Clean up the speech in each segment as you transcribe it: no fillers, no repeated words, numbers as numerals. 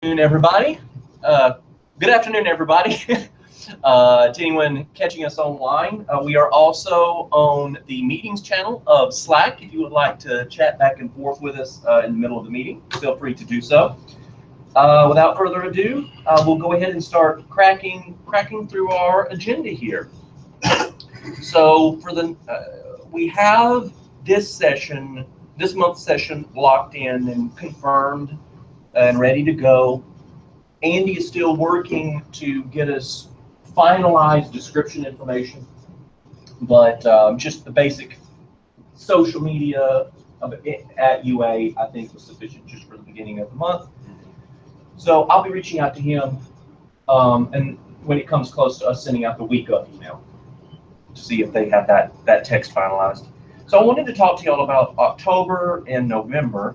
Everybody. Good afternoon, everybody. To anyone catching us online, we are also on the meetings channel of Slack. If you would like to chat back and forth with us in the middle of the meeting, feel free to do so. Without further ado, we'll go ahead and start cracking through our agenda here. So for the we have this month's session locked in and confirmed and ready to go. Andy is still working to get us finalized description information, but just the basic social media at UA, I think, was sufficient just for the beginning of the month. So I'll be reaching out to him, and when it comes close to us sending out the week of email to see if they have that text finalized. So I wanted to talk to y'all about October and November.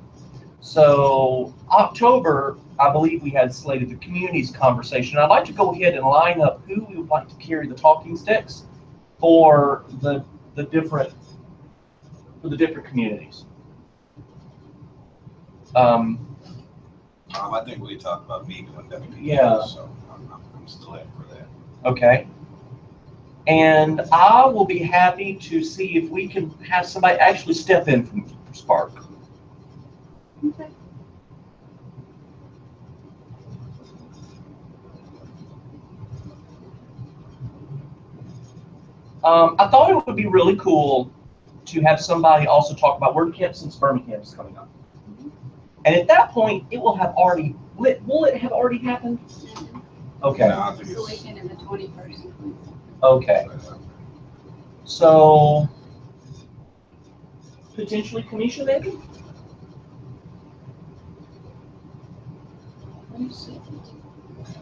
So October, I believe we had slated the communities conversation. I'd like to go ahead and line up who we would like to carry the talking sticks for the different communities. I think we talked about me doing WPA, yeah. So I'm still in for that. Okay. And I will be happy to see if we can have somebody actually step in from Spark. Okay. I thought it would be really cool to have somebody also talk about WordCamp since Birmingham is coming up. And at that point, it will have already, will it have already happened? Okay. No, I think It's the it's, weekend of the 21st. Okay. So, potentially Kamisha, maybe? Let me see.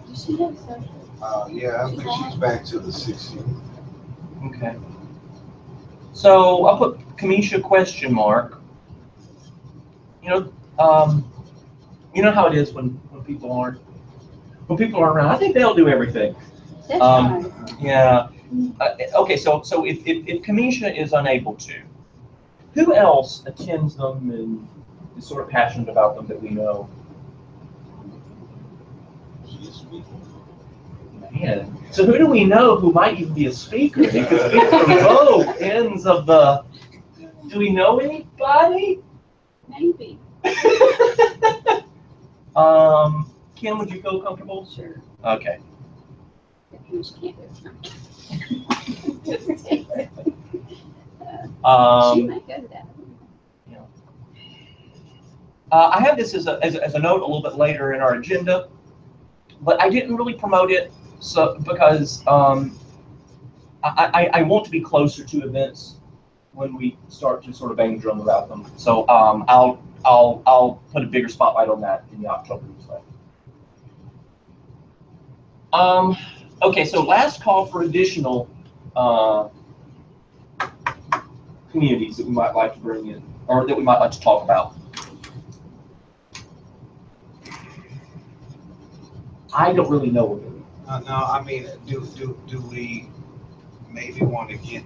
Does she have social? yeah, I think she's back to the 16th. Okay. So I'll put Kamisha question mark. You know how it is when people aren't around. I think they'll do everything. That's fine. Yeah. Okay. So if Kamisha is unable to, who else attends them and is sort of passionate about them that we know? She's speaking. Man. So who do we know who might even be a speaker? He could speak from both ends of the. Do we know anybody? Maybe. Kim, would you feel comfortable? Sure. Okay. She can't do it. She might go to that. Yeah. I have this as a note a little bit later in our agenda, but I didn't really promote it because I want to be closer to events when we start to sort of bang the drum about them. So I'll put a bigger spotlight on that in the October newsletter. Okay, so last call for additional communities that we might like to bring in, or that we might like to talk about. I don't really know what it is. No, I mean, do we maybe want to get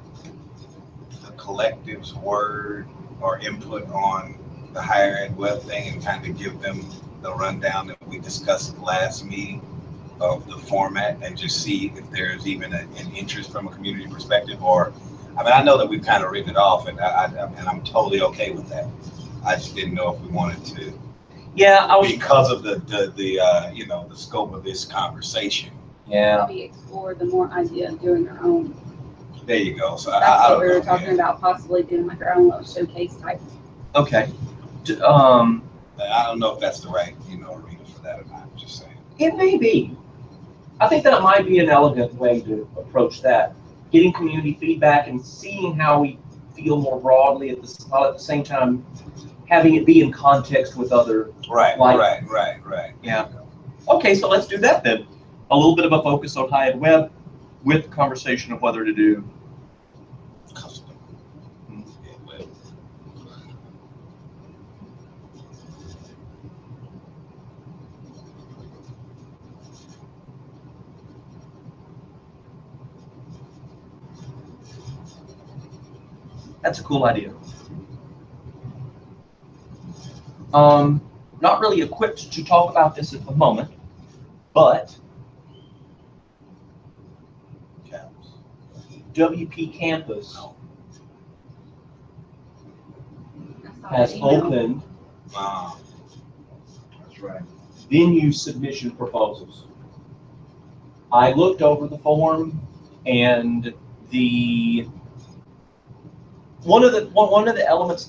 the collective's word or input on the higher ed web thing and kind of give them the rundown that we discussed at the last meeting of the format and just see if there's even an interest from a community perspective? Or, I mean, I know that we've kind of written it off, and I'm totally okay with that. I just didn't know if we wanted to. Yeah, because of the scope of this conversation. Yeah. Maybe explore the more idea of doing our own. There you go. So That's I what we were don't know, talking about, possibly doing like our own little showcase type. Okay. I don't know if that's the right arena for that or not. I'm just saying. It may be. I think that might be an elegant way to approach that. Getting community feedback and seeing how we feel more broadly while at the same time having it be in context with other. Right. Yeah. Okay, so let's do that then. A little bit of a focus on high ed web with the conversation of whether to do custom. That's a cool idea. not really equipped to talk about this at the moment, but WP Campus has opened That's right. venue submission proposals. I looked over the form, and one of the elements,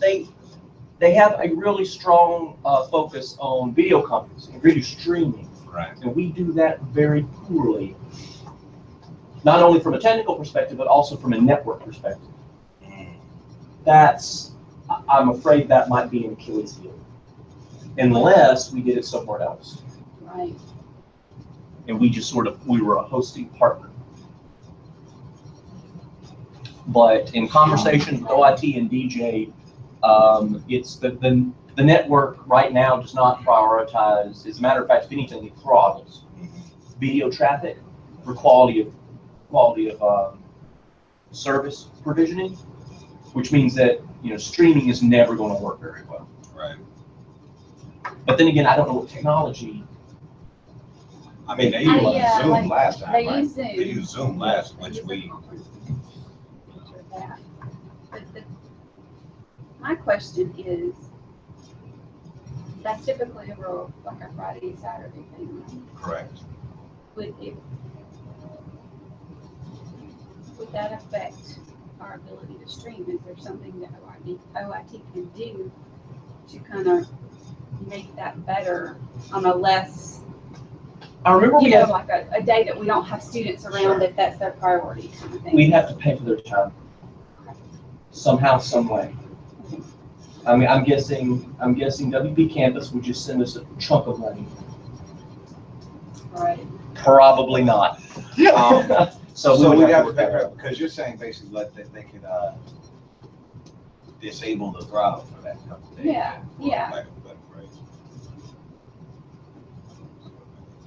they have a really strong focus on video conferencing, video streaming, Right. and we do that very poorly. Not only from a technical perspective, but also from a network perspective. I'm afraid that might be an Achilles heel, unless we did it somewhere else. Right. And we were a hosting partner. But in conversations with OIT and DJ, it's the network right now does not prioritize. As a matter of fact, if anything, it throttles video traffic for quality of service provisioning, which means that streaming is never going to work very well. Right. But then again, I don't know what technology. I mean, they used yeah, Zoom like, last time, they right? used Zoom. They used Zoom last, which we. My question is, that's typically over like a Friday, Saturday thing, right? Correct. Would that affect our ability to stream? Is there something that OIT can do to kind of make that better on a less, I remember we had, like a day that we don't have students around, if that's their priority kind of thing? we'd have to pay for their time somehow, some way. I mean, I'm guessing WP Campus would just send us a chunk of money. Right. Probably not. So we'd have to work pay that for it, out. because you're saying basically they could disable the throttle for that couple days. Yeah, yeah. Lack of a better phrase.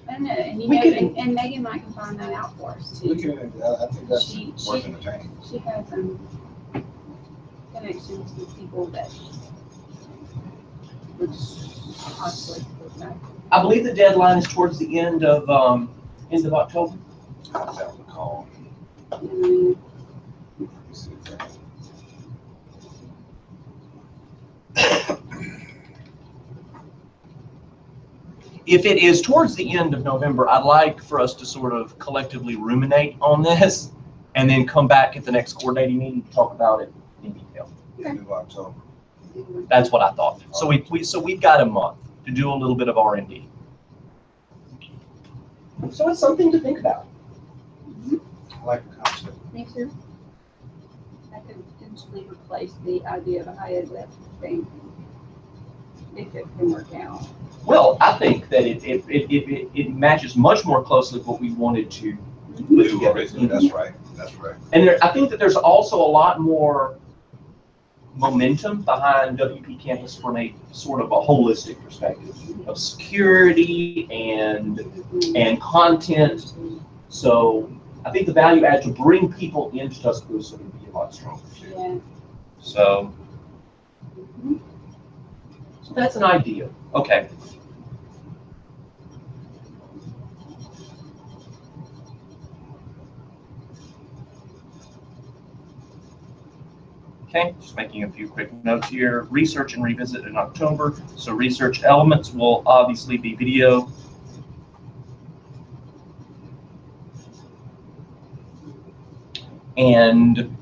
And and Megan might can find that out for us too. We can, I think that's She worth entertaining. She has some connections with people that would possibly look back. I believe the deadline is towards the end of October. How does that recall? Mm, Let me see that. If it is towards the end of November, I'd like for us to sort of collectively ruminate on this and then come back at the next coordinating meeting to talk about it in detail. End of October. That's what I thought. So we've got a month to do a little bit of R&D. So it's something to think about. I like the concept. Me too. That could potentially replace the idea of a high ed web thing, if it can work out. Well, I think that it matches much more closely what we wanted to put together. That's right. That's right. And I think that there's also a lot more momentum behind WP Campus from a sort of a holistic perspective of security and content. So I think the value add to bring people into Tuscaloosa would be a lot stronger too. Yeah. So that's an idea. Okay. Okay, just making a few quick notes here. Research and revisit in October. So research elements will obviously be video. And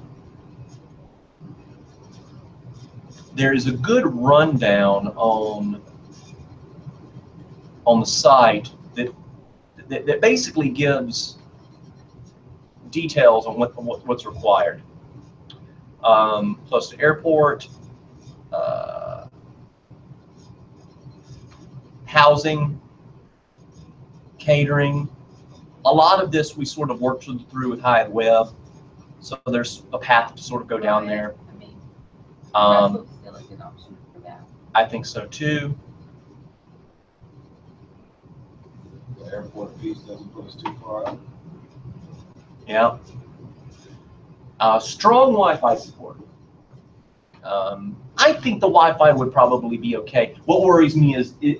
there is a good rundown on the site that basically gives details on what's required. Close to airport, housing, catering. A lot of this we sort of worked through with Hyatt Web, so there's a path to sort of go down there. I mean, that's still a good option for that. I think so too. The airport piece doesn't put us too far out. Yeah. Strong Wi-Fi support. I I think the Wi-Fi would probably be okay. What worries me is the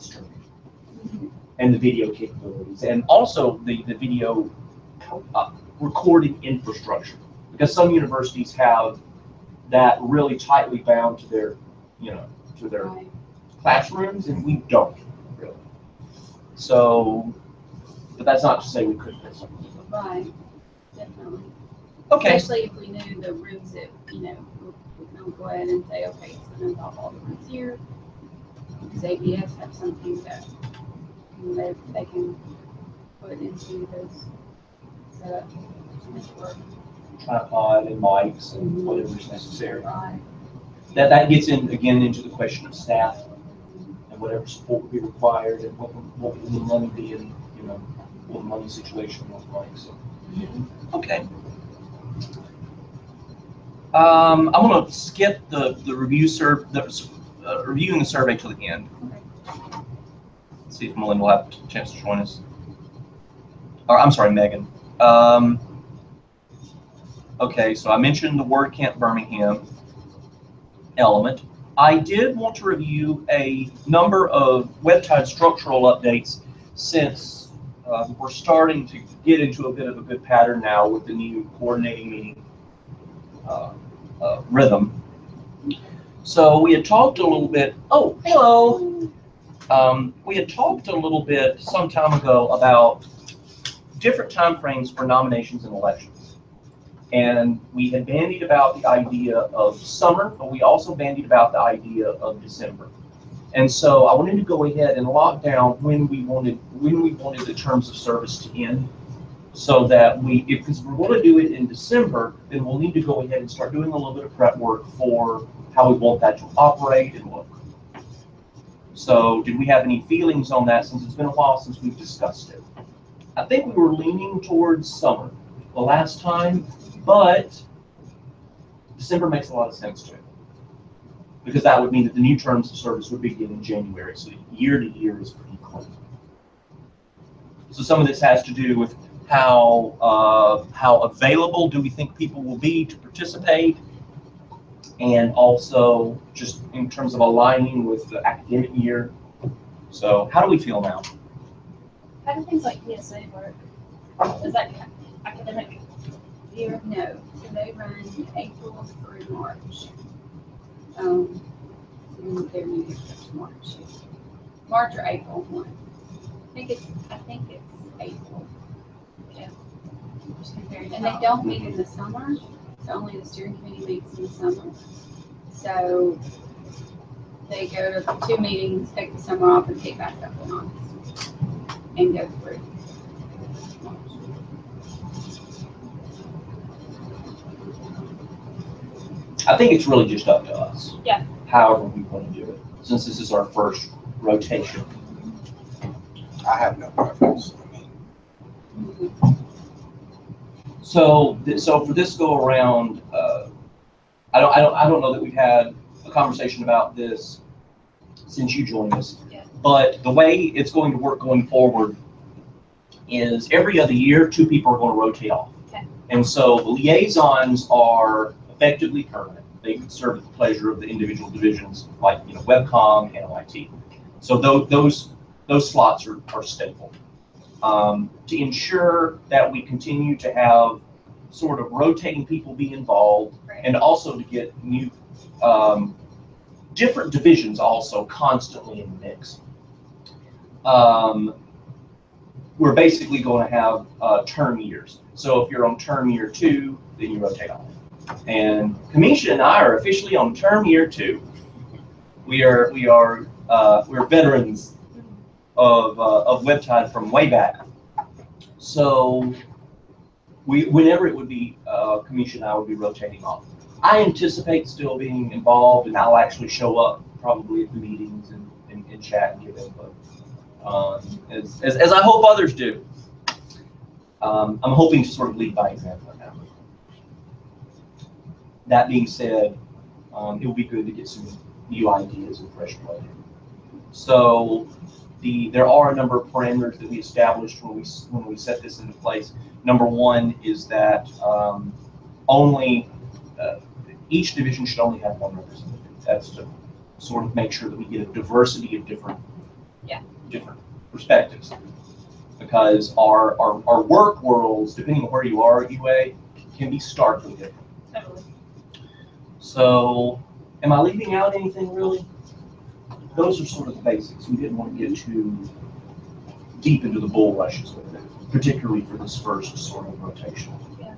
streaming and the video capabilities, and also the video recording infrastructure, because some universities have that really tightly bound to their, to their classrooms, and we don't really. So, but that's not to say we couldn't put something. Right, definitely. Okay. Especially if we knew the rooms that, we'll go ahead and say, okay, it's going to involve all the rooms here. Does ABS have something that they can put into those setup to make it work? Tripod and mics and whatever's necessary. Right. That gets again into the question of staff and whatever support would be required, and what will the money be, and what the money situation look like. So, okay. I'm going to skip the reviewing the survey till the end. See if Melinda will have a chance to join us. Or I'm sorry, Megan. Okay, so I mentioned the WordCamp Birmingham element. I did want to review a number of WebTide structural updates, since we're starting to get into a bit of a good pattern now with the new coordinating meeting rhythm. So we had talked a little bit. Oh, hello. We had talked a little bit some time ago about different time frames for nominations and elections. And we had bandied about the idea of summer, but we also bandied about the idea of December. And so I wanted to go ahead and lock down when we wanted the terms of service to end, so that because we're going to do it in December, then we'll need to go ahead and start doing a little bit of prep work for how we want that to operate and look. So did we have any feelings on that, since it's been a while since we've discussed it? I think we were leaning towards summer the last time, but December makes a lot of sense too, because that would mean that the new terms of service would begin in January. So year to year is pretty clean. So some of this has to do with how available do we think people will be to participate, and also just in terms of aligning with the academic year. So how do we feel now? How do things like PSA work? Is that academic year? No, so they run April through March. Their new year starts March or April 1. I think it's April. Yeah. Just comparing. And they don't meet in the summer. So only the steering committee meets in the summer. So they go to 2 meetings, take the summer off, and pick back up in August and go through. I think it's really just up to us. Yeah. However we want to do it, since this is our first rotation. I have no preference. So for this go around, I don't know that we've had a conversation about this since you joined us. Yeah. But the way it's going to work going forward is every other year, 2 people are going to rotate off. Okay. And so the liaisons are effectively permanent. They serve at the pleasure of the individual divisions, like WebCom and OIT. So those slots are stable. To ensure that we continue to have sort of rotating people be involved, Right. and also to get new different divisions also constantly in the mix. We're basically going to have term years. So if you're on term year 2, then you rotate off. And Kamisha and I are officially on term year 2. We're veterans of WebTide from way back. So whenever it would be, Kamisha and I would be rotating off. I anticipate still being involved, and I'll actually show up probably at the meetings and chat and give input, as I hope others do. I'm hoping to sort of lead by example on that. That being said, it will be good to get some new ideas and fresh blood. So there are a number of parameters that we established when we set this into place. Number 1 is that only each division should only have one representative. That's to sort of make sure that we get a diversity of different perspectives. Because our work worlds, depending on where you are at UA, can be starkly different. Totally. So, am I leaving out anything really? Those are sort of the basics. We didn't want to get too deep into the bull rushes with it, particularly for this first sort of rotation. Yeah.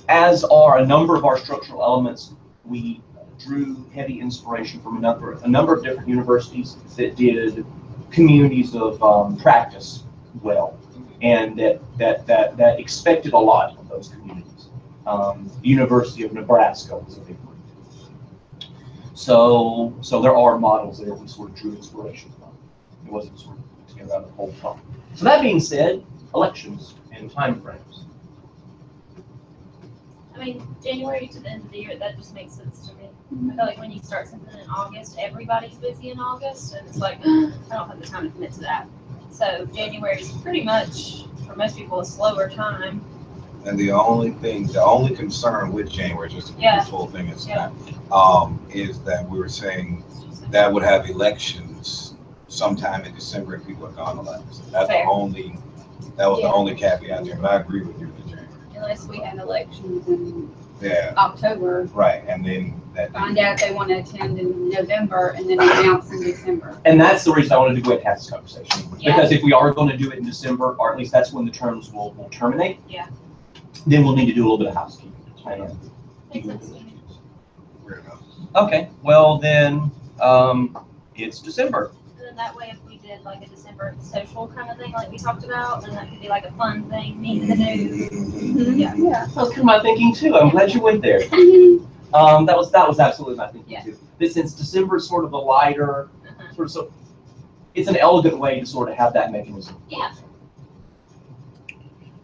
As are a number of our structural elements, we drew heavy inspiration from a number of different universities that did communities of practice well, and that expected a lot of those communities. The University of Nebraska was a big one. So there are models there we sort of drew inspiration from. It wasn't sort of put together out of the whole time. So that being said, elections and timeframes. I mean, January to the end of the year, that just makes sense to me. I feel like when you start something in August, everybody's busy in August, and it's like, I don't have the time to commit to that. So January is pretty much, for most people, a slower time. And the only concern with January, just to keep this whole thing is that we were saying that would have elections sometime in December and people are gone elections. That's Fair. That was the only caveat there, but I agree with you in January. Unless we have elections in Yeah, October, right, and then that. find out they want to attend in November, and then announce in December. And that's the reason I wanted to go ahead and have this conversation. Yeah. Because if we are going to do it in December, or at least that's when the terms will terminate, Yeah. then we'll need to do a little bit of housekeeping. Makes sense to me. Fair enough. Okay, well then, it's December. And then that way, if we did like a December social kind of thing, like we talked about, then that could be like a fun thing, meet in the news. Yeah. Yeah. That was kind of my thinking too. I'm glad you went there. That was absolutely my thinking too. That since December is sort of a lighter, so it's an elegant way to sort of have that mechanism. Yeah.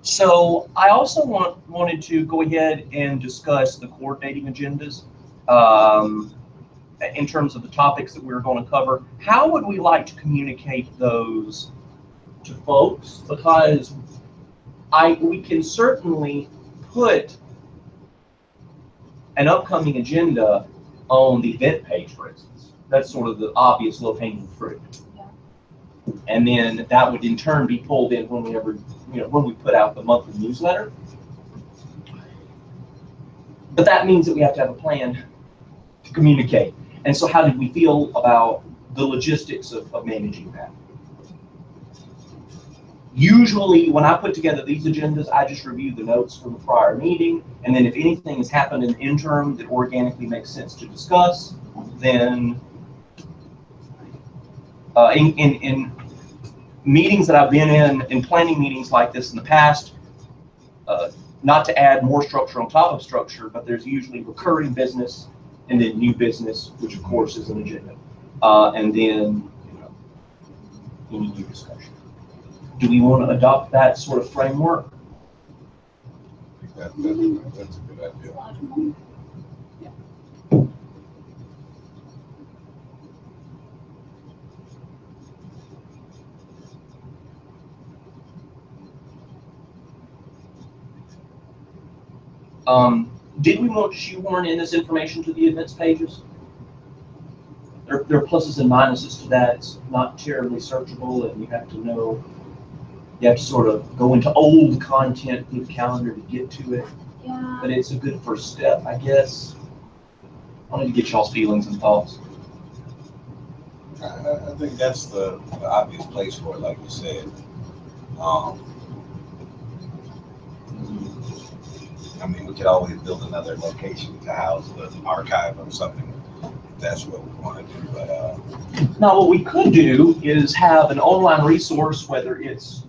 So I also wanted to go ahead and discuss the coordinating agendas in terms of the topics that we were going to cover. How would we like to communicate those to folks? Because we can certainly put an upcoming agenda on the event page, for instance. That's sort of the obvious low-hanging fruit. And then that would in turn be pulled in when we put out the monthly newsletter. But that means that we have to have a plan to communicate. And so how did we feel about the logistics of managing that? Usually when I put together these agendas, I just review the notes from the prior meeting, and then if anything has happened in the interim that organically makes sense to discuss, then in meetings that I've been in planning meetings like this in the past, not to add more structure on top of structure, but there's usually recurring business and then new business, which of course is an agenda, and then any new discussion. Do we want to adopt that sort of framework? I think that's a good idea. Did we want to shoehorn in this information to the events pages? There are pluses and minuses to that. It's not terribly searchable, and you have to sort of go into old content in the calendar to get to it. Yeah. But it's a good first step, I guess. I wanted to get y'all's feelings and thoughts. I think that's the obvious place for it, like you said. I mean, we could always build another location to house the archive or something. If that's what we want to do. But now, what we could do is have an online resource, whether it's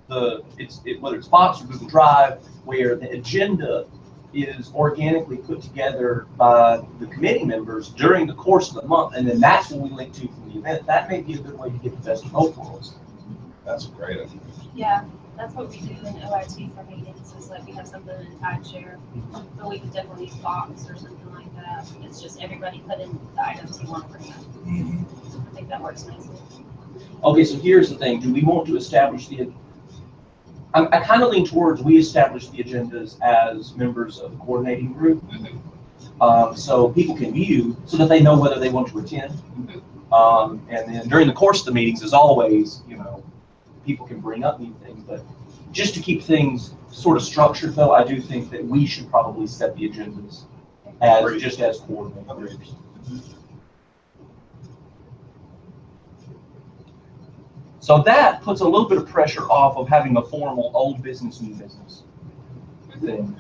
Box or Google Drive, where the agenda is organically put together by the committee members during the course of the month, and then that's what we link to from the event. That may be a good way to get the best of both worlds. that's a great idea. Yeah, that's what we do in OIT for meetings, is like we have something in timeshare, but we could definitely use Box or something like that. It's just everybody put in the items you want to bring up. I think that works nicely. Okay, so here's the thing. Do we want to establish I kind of lean towards we establish the agendas as members of the coordinating group. So people can view so that they know whether they want to attend. And then during the course of the meetings, as always, you know, people can bring up new things. But just to keep things sort of structured, though, I do think that we should probably set the agendas as just as coordinators. So that puts a little bit of pressure off of having a formal old business, new business thing.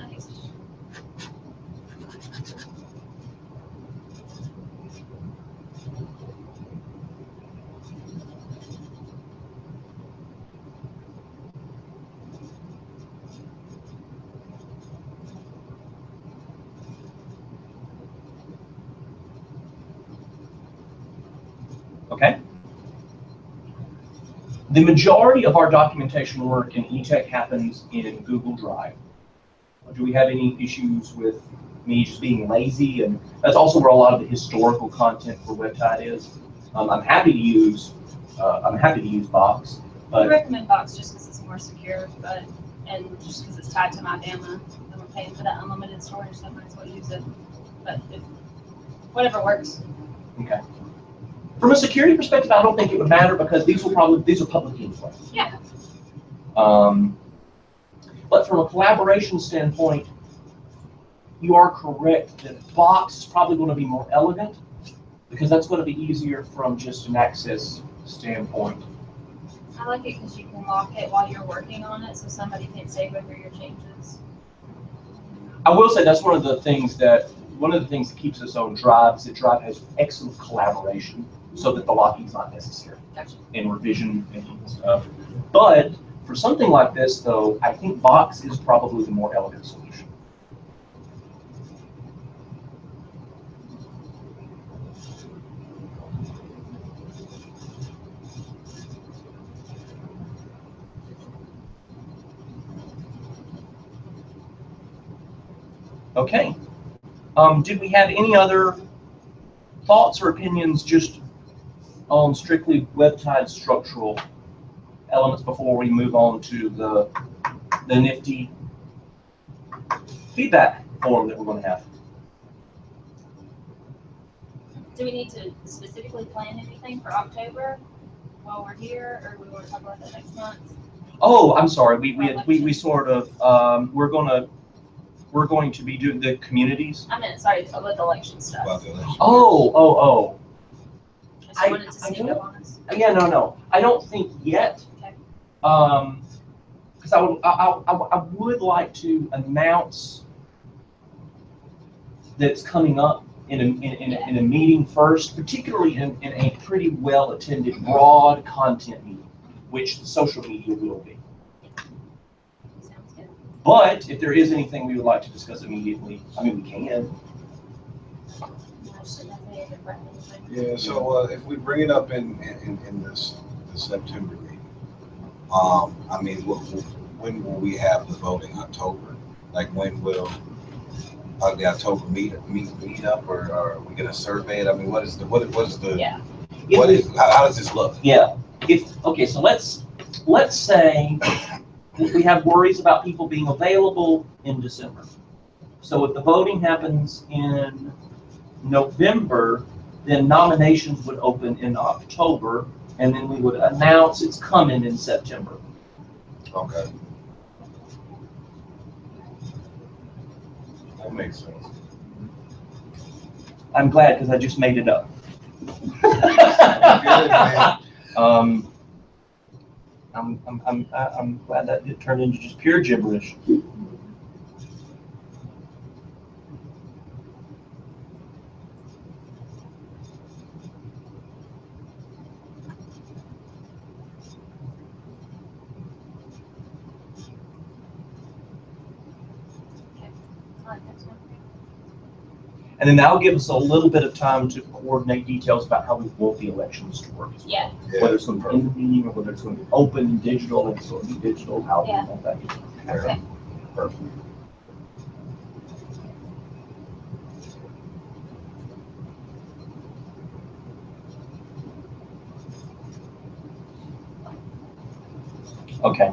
Okay. The majority of our documentation work in eTech happens in Google Drive. Do we have any issues with me just being lazy? And that's also where a lot of the historical content for WebTide is. I'm happy to use Box, I but recommend Box just because it's more secure, and just because it's tied to my Bama, and we're paying for that unlimited storage, so I might as well use it. But whatever works. okay. From a security perspective, I don't think it would matter because these are public anyway. Yeah. But from a collaboration standpoint, you are correct that Box is probably going to be more elegant because that's going to be easier from just an access standpoint. I like it because you can lock it while you're working on it, so somebody can save over your changes. I will say that's one of the things that keeps us on Drive is that Drive has excellent collaboration, so that the locking is not necessary in revision and stuff. But for something like this, though, I think Box is probably the more elegant solution. Okay. Did we have any other thoughts or opinions just on strictly WebTide structural elements before we move on to the nifty feedback form that we're going to have? Do we need to specifically plan anything for October while we're here, or we want to talk about that next month? Oh, I'm sorry. We sort of we're going to be doing the communities. I meant sorry with election stuff. Oh. I wanted to sneak up on us. Yeah, no. I don't think yet. Okay. Because I would like to announce that it's coming up in a meeting first, particularly in a pretty well attended broad content meeting, which the social media will be. Sounds good. But if there is anything we would like to discuss immediately, I mean, we can. Yeah, so if we bring it up in this September meeting, I mean, when will we have the voting? October? Like when will the October meet up, or are we gonna survey it? I mean, what is the Yeah. how does this look? Yeah. Okay, so let's say we have worries about people being available in December. So if the voting happens in November, then nominations would open in October, and then we would announce it's coming in September. Okay. That makes sense. I'm glad because I just made it up. Good, man. I'm glad that it turned into just pure gibberish. And then that'll give us a little bit of time to coordinate details about how we want the elections to work. Yeah. Whether it's going to be in the meeting or whether it's going to be open and digital, and it's going to be digital, how we want that to be. Okay. Perfect. Okay.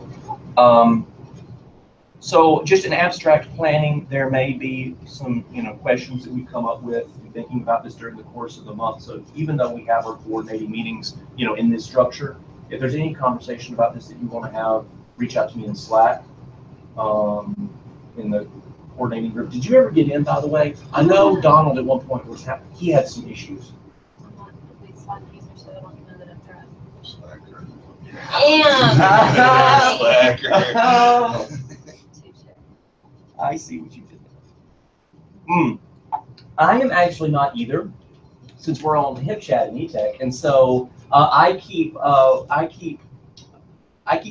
So just in abstract planning, there may be some, questions that we come up with in thinking about this during the course of the month. So even though we have our coordinating meetings, in this structure, if there's any conversation about this that you want to have, reach out to me in Slack, in the coordinating group. Did you ever get in, by the way? I know Donald at one point he had some issues. I'm not a big Slack user, so I don't know that I've tried. Slacker. Oh, I see what you did there. I am actually not either, since we're on HipChat and eTech, and so I keep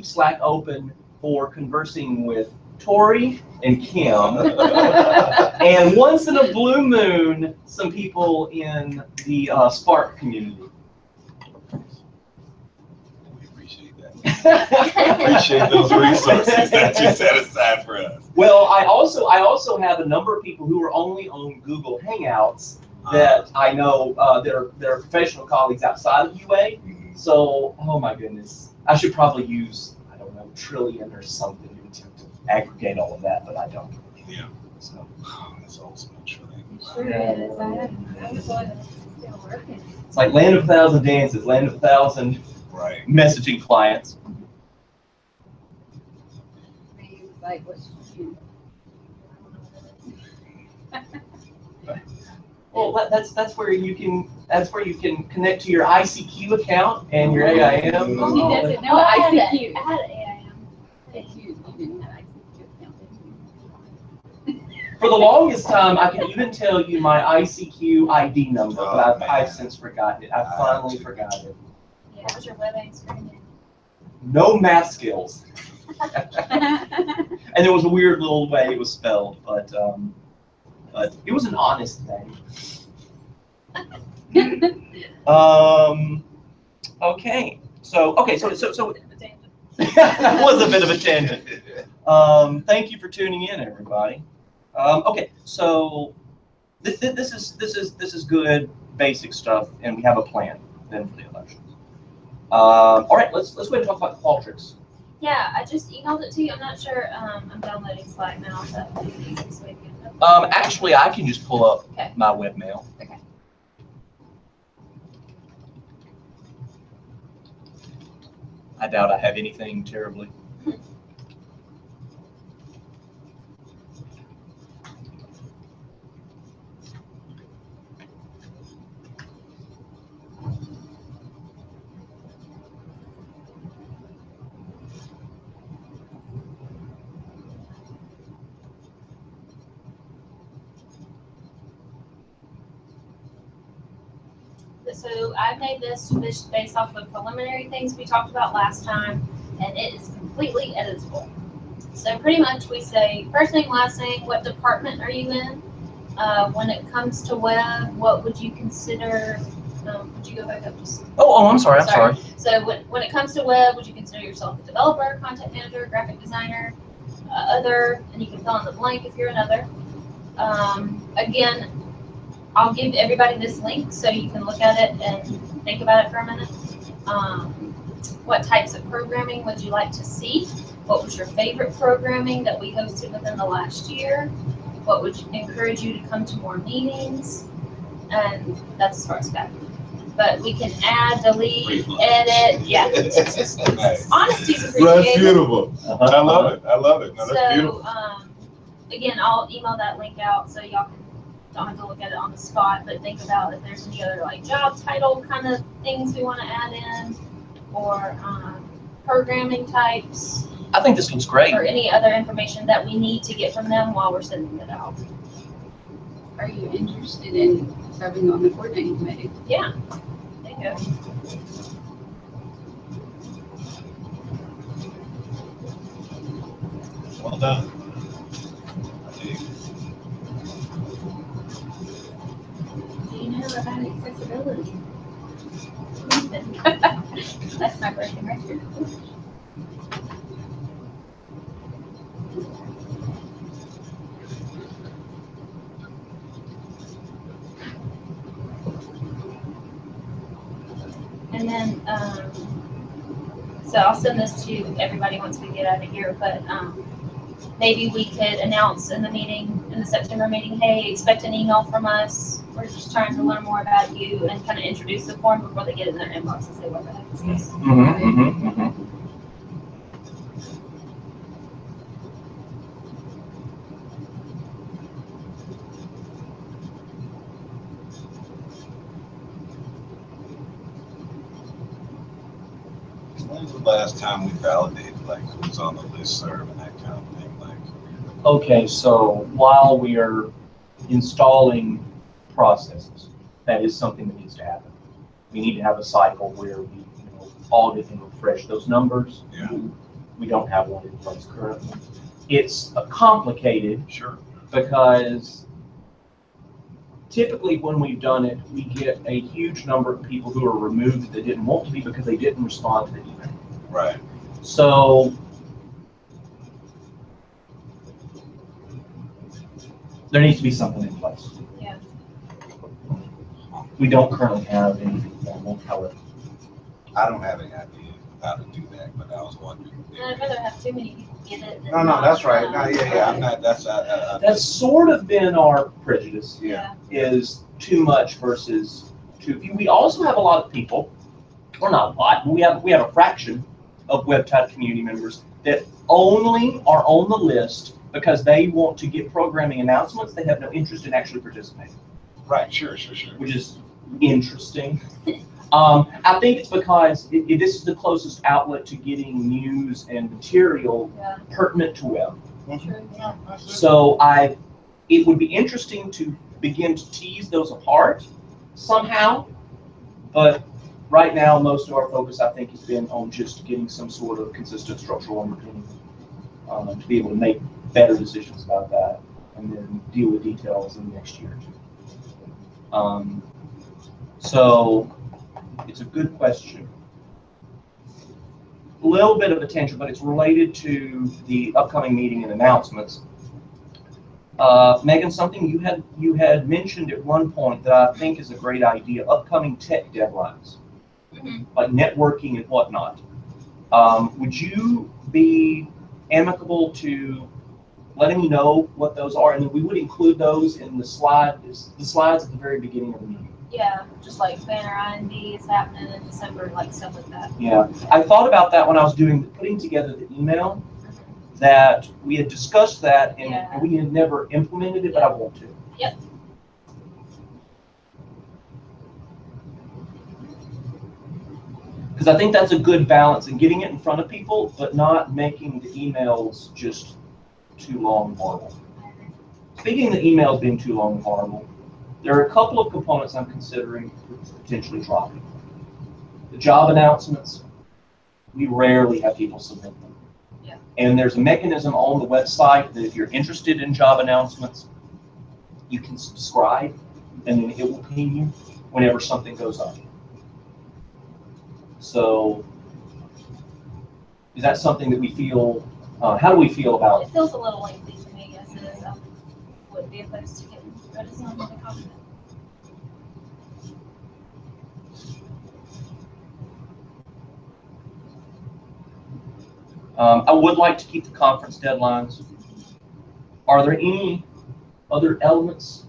Slack open for conversing with Tori and Kim, and once in a blue moon, some people in the Spark community. We appreciate that. Appreciate those resources that you set aside for us. Well, I also have a number of people who are only on Google Hangouts that I know they're professional colleagues outside of UA. So, oh my goodness, I should probably use, I don't know, Trillion or something to aggregate all of that, but I don't. Yeah. So. Oh, that's awesome, Trillion. Sure is. I was like, it's still working. It's like land of 1,000 dances, land of 1,000 Right. messaging clients. Like, what's Well, that's where you can connect to your ICQ account and your AIM. Oh, he doesn't know Oh, I had ICQ. I had AIM. You didn't have ICQ account, did you? For the longest time, I could even tell you my ICQ ID number, but I've since forgotten it. I finally forgot it. Yeah, what was your WebTide screen? No math skills. And there was a weird little way it was spelled, but it was an honest thing. Okay. So that was a bit of a tangent. Thank you for tuning in, everybody. Okay, so this is good basic stuff, and we have a plan then for the elections. All right, let's go ahead and talk about Qualtrics. Yeah, I just emailed it to you. I'm not sure. I'm downloading Slack now, so maybe this way. Actually, I can just pull up my webmail. Okay. I doubt I have anything terribly. So I made this based off the preliminary things we talked about last time, and it is completely editable. So pretty much we say first name, last name, what department are you in? When it comes to web, what would you consider? Would you go back up just? Oh, I'm sorry. I'm sorry. So when it comes to web, would you consider yourself a developer, content manager, graphic designer, other, and you can fill in the blank if you're another. Again, I'll give everybody this link so you can look at it and think about it for a minute. What types of programming would you like to see? What was your favorite programming that we hosted within the last year? What would encourage you to come to more meetings? And that's as far as that. But we can add, delete, edit. Yeah. Nice. Honesty's That's appreciated. beautiful. I love it. I love it. No, that's beautiful. So, again, I'll email that link out so y'all don't have to look at it on the spot, but think about if there's any other like job title kind of things we want to add in, or programming types. I think this looks great. Or any other information that we need to get from them while we're sending it out. Are you interested in serving on the coordinating committee? Yeah. There you go. Well done. I do. Do you know about accessibility? That's my question right here. And then So I'll send this to everybody once we get out of here, but, maybe we could announce in the meeting, in the September meeting, hey, expect an email from us. We're just trying to learn more about you and kind of introduce the form before they get in their inbox and say, what the heck is this? When was the last time we validated like who's on the listserv and that kind of thing? Like, Okay, so while we are installing processes, that is something that needs to happen. We need to have a cycle where we, audit and refresh those numbers. Yeah. We don't have one in place currently. It's complicated sure. because typically when we've done it, we get a huge number of people who are removed that didn't want to be because they didn't respond to the email. Right. So there needs to be something in place. Yeah. We don't currently have anything formal, however. I don't have any idea how to do that, but I was wondering. And I'd rather have too many people get it. Than No, not. that's right. No, yeah. I'm not. That's sort of been our prejudice. Yeah. Is too much versus too few. We also have a lot of people, or not a lot, but we have a fraction of WebTide community members that only are on the list because they want to get programming announcements. They have no interest in actually participating. Right. Sure. Which is interesting. I think it's because this is the closest outlet to getting news and material pertinent to web. True. Yeah, that's it. So it would be interesting to begin to tease those apart somehow, but right now most of our focus I think has been on just getting some sort of consistent structural underpinning to be able to make better decisions about that and then deal with details in the next year or two. So it's a good question. A little bit of a tangent, but it's related to the upcoming meeting and announcements. Megan, something you had mentioned at one point that I think is a great idea: upcoming tech deadlines, like networking and whatnot. Would you be amicable to letting me know what those are, and then we would include those in the slides at the very beginning of the meeting? Yeah, just like banner IND is happening in December, like stuff like that. Yeah, I thought about that when I was putting together the email, that we had discussed that and we had never implemented it, but I want to. Yep. Because I think that's a good balance in getting it in front of people, but not making the emails just too long and horrible. Speaking of the emails being too long and horrible, there are a couple of components I'm considering potentially dropping. The job announcements, we rarely have people submit them. Yeah. And there's a mechanism on the website that if you're interested in job announcements, you can subscribe and then it will ping you whenever something goes up. So is that something that we feel, how do we feel about? It feels a little lengthy to me, yes it is. I would be opposed to getting rid of some of the content. I would like to keep the conference deadlines. Are there any other elements?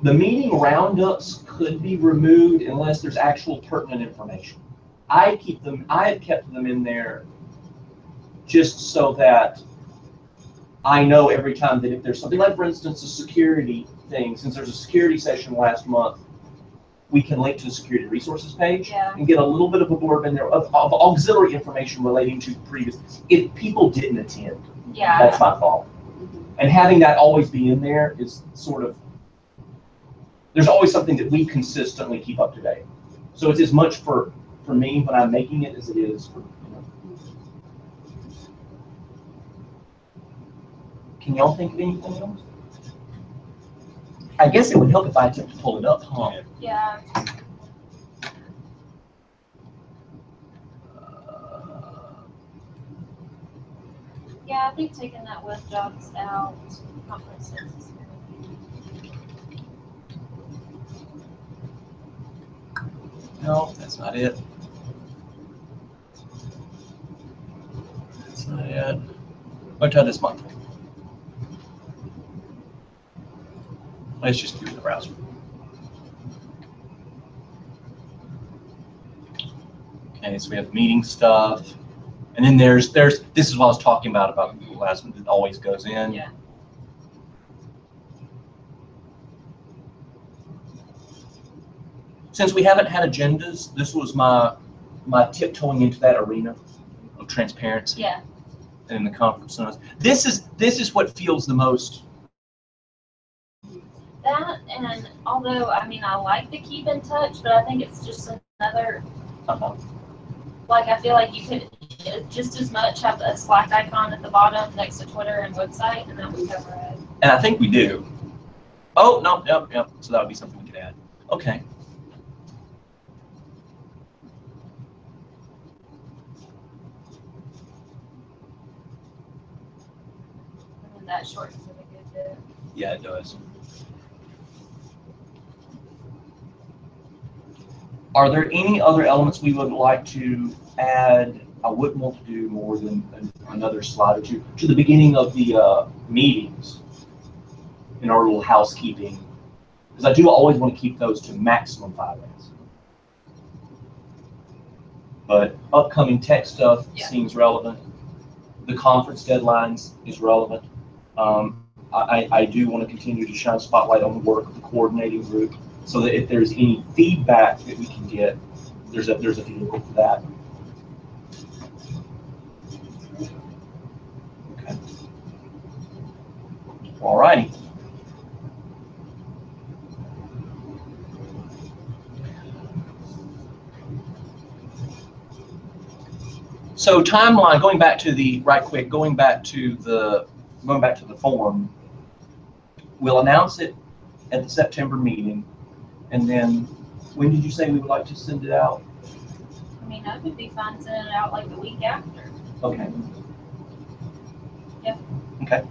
The meeting roundups could be removed unless there's actual pertinent information. I have kept them in there just so that I know every time that if there's something like, for instance, a security thing, since there's a security session last month, we can link to the security resources page and get a little bit of a blurb in there of auxiliary information relating to previous. If people didn't attend, that's my fault. And having that always be in there is sort of, there's always something that we consistently keep up to date. So it's as much for me when I'm making it as it is for, Can y'all think of anything else? I guess it would help if I attempt to pull it up, huh? Yeah. Yeah, I think taking that with jobs out, conferences is No, that's not it. That's not it. WebTide this month. Let's just use the browser. Okay, so we have meeting stuff. And then there's this is what I was talking about Google Ads that always goes in. Yeah. Since we haven't had agendas, this was my tiptoeing into that arena of transparency. Yeah. And the conference notes. This is what feels the most. That, and although, I mean, I like to keep in touch, but I think it's just another, like, I feel like you could just as much have a Slack icon at the bottom next to Twitter and website, and that would cover it. And I think we do. Oh, no, yep. So that would be something we could add. Okay. And that shortens it a good bit. Yeah, it does. Are there any other elements we would like to add? I wouldn't want to do more than another slide or two to the beginning of the meetings in our little housekeeping, because I do always want to keep those to maximum 5 minutes. But upcoming tech stuff seems relevant. The conference deadlines is relevant. I do want to continue to shine a spotlight on the work of the coordinating group, so that if there's any feedback that we can get, there's a vehicle for that. Okay. All righty. So timeline, going back to the form, we'll announce it at the September meeting, and then when did you say we would like to send it out? I mean, that would be fun sending it out like the week after. Okay. Yeah. Okay.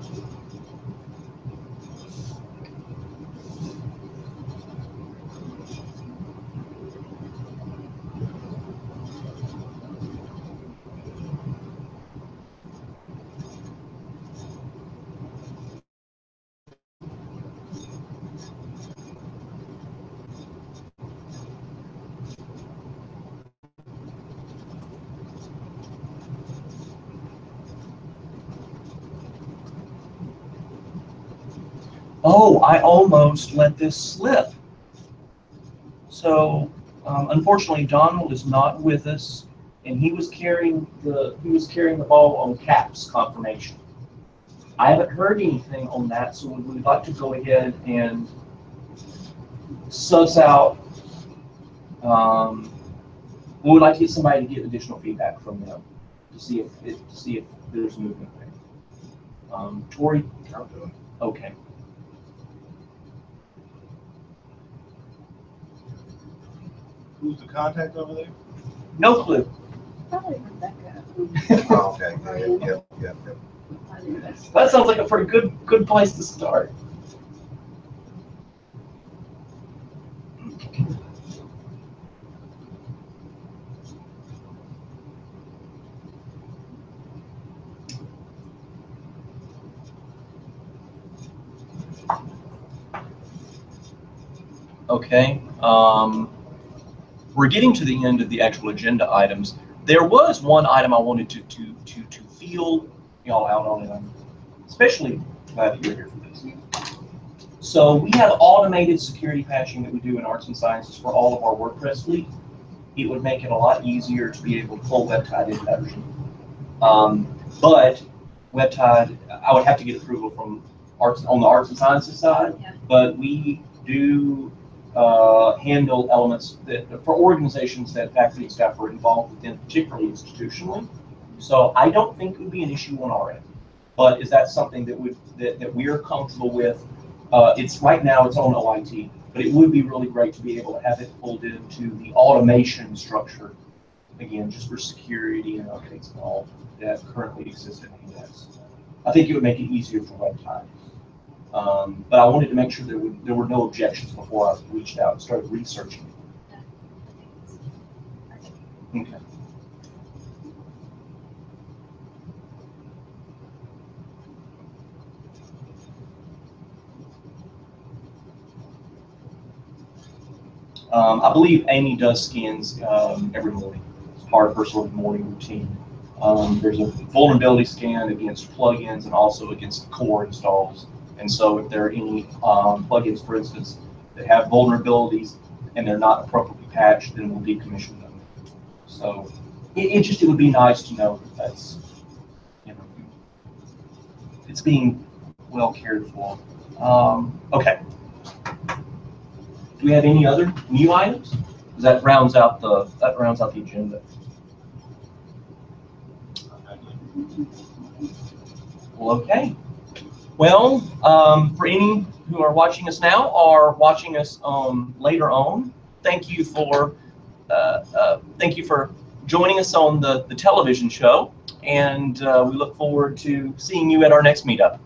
Oh, I almost let this slip. So, unfortunately, Donald is not with us, and he was carrying the ball on CAPS confirmation. I haven't heard anything on that, so we'd like to go ahead and suss out. We would like to get somebody to get additional feedback from them to see if there's movement there. Tori, I'll do it. okay. Who's the contact over there? No clue. Probably Rebecca. Oh, okay. Yep. That sounds like a pretty good place to start. Okay. We're getting to the end of the actual agenda items. There was one item I wanted to feel y'all out on, and I'm especially glad that you're here for this. So we have automated security patching that we do in arts and sciences for all of our WordPress fleet. It would make it a lot easier to be able to pull WebTide into that regime. But WebTide, I would have to get approval from on the arts and sciences side, but we do handle elements that for organizations that faculty and staff are involved within, particularly institutionally. So I don't think it would be an issue on our end. But is that something that we are comfortable with? It's right now it's on OIT, but it would be really great to be able to have it pulled into the automation structure, again, just for security and updates and all that currently exist in AWS. I think it would make it easier for WebTide. But I wanted to make sure there were no objections before I reached out and started researching. Okay. I believe Amy does scans every morning. It's part of her sort of morning routine. There's a vulnerability scan against plugins and also against core installs. And so if there are any plugins, for instance, that have vulnerabilities and they're not appropriately patched, then we'll decommission them. So it would be nice to know that that's, you know, it's being well cared for. Okay. Do we have any other new items? That rounds out the agenda. Well, okay. Well, for any who are watching us now or watching us later on, thank you for joining us on the television show, and we look forward to seeing you at our next meetup.